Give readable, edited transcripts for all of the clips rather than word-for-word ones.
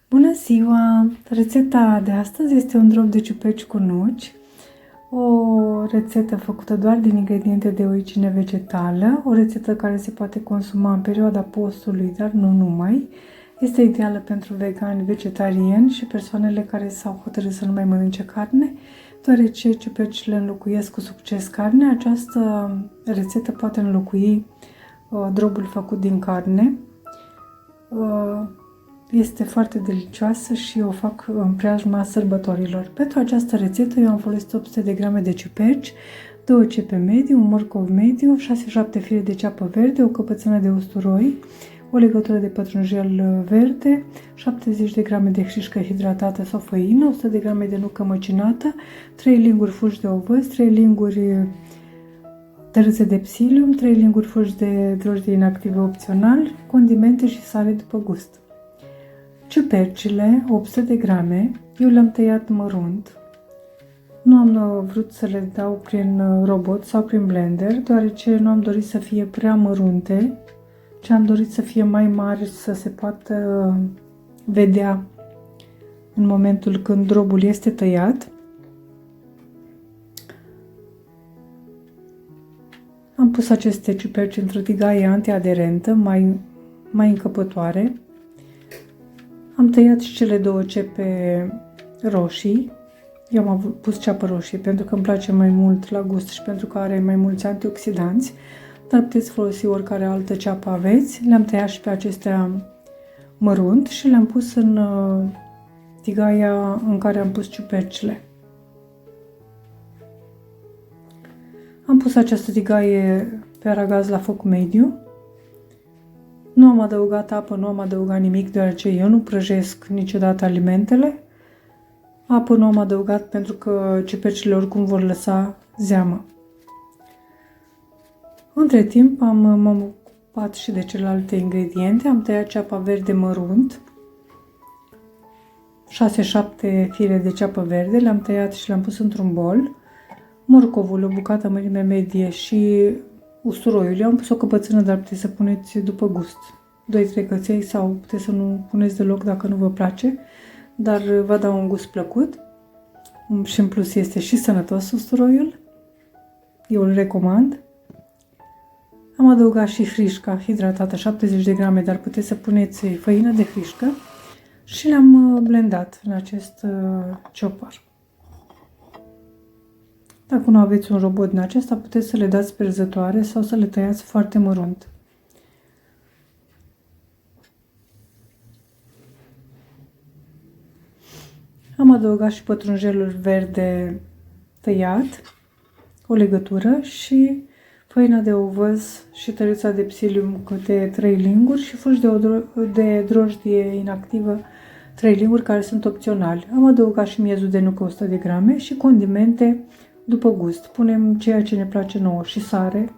Bună ziua! Rețeta de astăzi este un drop de ciuperci cu nuci, o rețetă făcută doar din ingrediente de origine vegetală, o rețetă care se poate consuma în perioada postului, dar nu numai. Este ideală pentru vegani, vegetariani și persoanele care s-au hotărât să nu mai mănânce carne, deoarece ciupercile înlocuiesc cu succes carne. Această rețetă poate înlocui dropul făcut din carne. Este foarte delicioasă și o fac în preajma sărbătorilor. Pentru această rețetă eu am folosit 800 de grame de ciuperci, 2 cepe mediu, un morcov mediu, 6-7 fire de ceapă verde, o căpățână de usturoi, o legătură de pătrunjel verde, 70 de grame de hrișcă hidratată sau făină, 100 de grame de nucă măcinată, 3 linguri fulgi de ovăz, 3 linguri tărâțe de psilium, 3 linguri fulgi de drojdie inactive opțional, condimente și sare după gust. Ciupercile, 800 de grame, eu le-am tăiat mărunt. Nu am vrut să le dau prin robot sau prin blender, deoarece nu am dorit să fie prea mărunte, ci am dorit să fie mai mari, să se poată vedea în momentul când drobul este tăiat. Am pus aceste ciuperci într-o tigaie antiaderentă, mai încăpătoare. Am tăiat și cele 2 cepe roșii. Eu am pus ceapă roșie pentru că îmi place mai mult la gust și pentru că are mai mulți antioxidanți, dar puteți folosi oricare altă ceapă aveți. Le-am tăiat și pe acestea mărunt și le-am pus în tigaia în care am pus ciupercile. Am pus această tigaie pe aragaz la foc mediu. Nu am adăugat apă, nu am adăugat nimic, deoarece eu nu prăjesc niciodată alimentele. Apă nu am adăugat pentru că ciupercile oricum vor lăsa zeamă. Între timp m-am ocupat și de celelalte ingrediente. Am tăiat ceapa verde mărunt, 6-7 fire de ceapă verde, le-am tăiat și le-am pus într-un bol. Morcovul, o bucată mărime medie și usturoiul. Eu am pus o căpățână, dar puteți să puneți după gust. 2-3 căței sau puteți să nu puneți deloc dacă nu vă place, dar va da un gust plăcut. Și în plus este și sănătos usturoiul. Eu îl recomand. Am adăugat și hrișca hidratată, 70 de grame, dar puteți să puneți făină de hrișcă și le-am blendat în acest chopper. Dacă nu aveți un robot din acesta, puteți să le dați sperzătoare sau să le tăiați foarte mărunt. Am adăugat și pătrunjelul verde tăiat, o legătură și făina de ovăz și tărița de psilium câte 3 linguri și fulgi de drojdie inactivă 3 linguri care sunt opționali. Am adăugat și miezul de nucă 100 de grame și condimente după gust. Punem ceea ce ne place nouă și sare,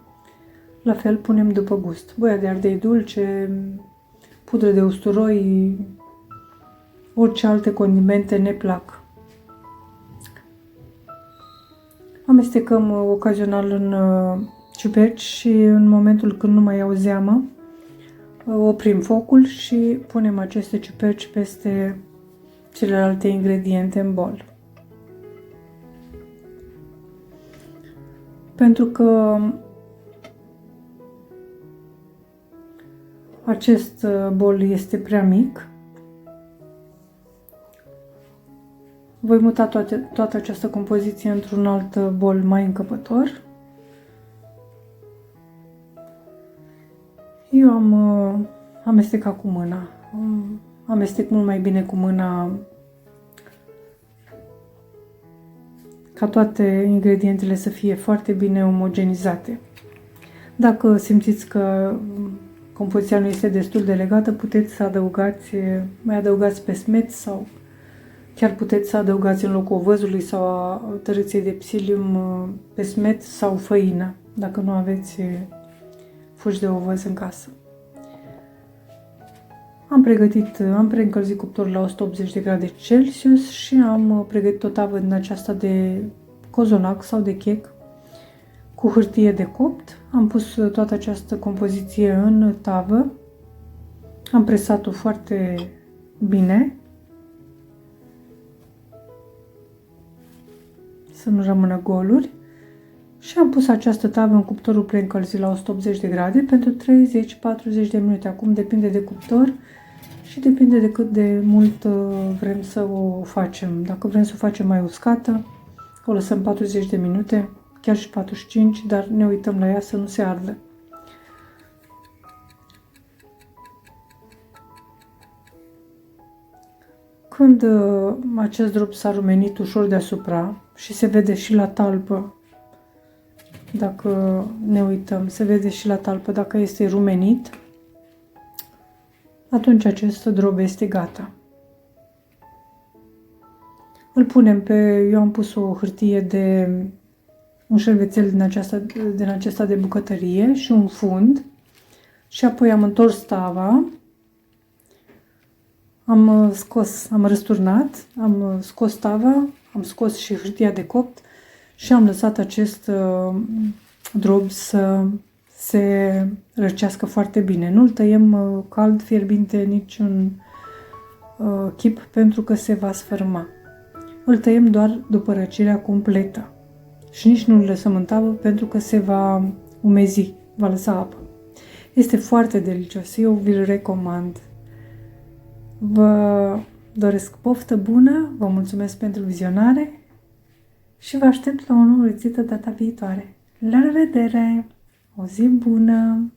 la fel punem după gust. Boia de ardei dulce, pudră de usturoi, orice alte condimente ne plac. Amestecăm ocazional în ciuperci și în momentul când nu mai au zeamă, oprim focul și punem aceste ciuperci peste celelalte ingrediente în bol. Pentru că acest bol este prea mic, voi muta toată această compoziție într-un alt bol mai încăpător. Eu am amestecat cu mâna. Amestec mult mai bine cu mâna ca toate ingredientele să fie foarte bine omogenizate. Dacă simțiți că compoziția nu este destul de legată, puteți să mai adăugați pesmet sau chiar puteți să adăugați în locul ovăzului sau a tărâței de psilium pesmet sau făină, dacă nu aveți fulgi de ovăz în casă. Am preîncălzit cuptorul la 180 de grade Celsius și am pregătit o tavă din aceasta de cozonac sau de chec cu hârtie de copt. Am pus toată această compoziție în tavă. Am presat-o foarte bine să nu rămână goluri. Și am pus această tavă în cuptorul preîncălzit la 180 de grade pentru 30-40 de minute. Acum depinde de cuptor și depinde de cât de mult vrem să o facem. Dacă vrem să o facem mai uscată, o lăsăm 40 de minute, chiar și 45, dar ne uităm la ea să nu se ardă. Când acest drop s-a rumenit ușor deasupra și se vede și la talpă, dacă ne uităm, se vede și la talpă dacă este rumenit, atunci acest drop este gata. Îl punem pe, eu am pus o hârtie de un șervețel din acesta de bucătărie și un fund și apoi am întors tava, am răsturnat, am scos tava, am scos și hârtia de copt și am lăsat acest drob să se răcească foarte bine. Nu-l tăiem cald, fierbinte, niciun chip, pentru că se va sfârma. Îl tăiem doar după răcirea completă și nici nu îl lăsăm în tavă pentru că se va umezi, va lăsa apă. Este foarte delicios, eu vi-l recomand. Vă doresc poftă bună, vă mulțumesc pentru vizionare și vă aștept la o nouă rețetă data viitoare. La revedere! O zi bună!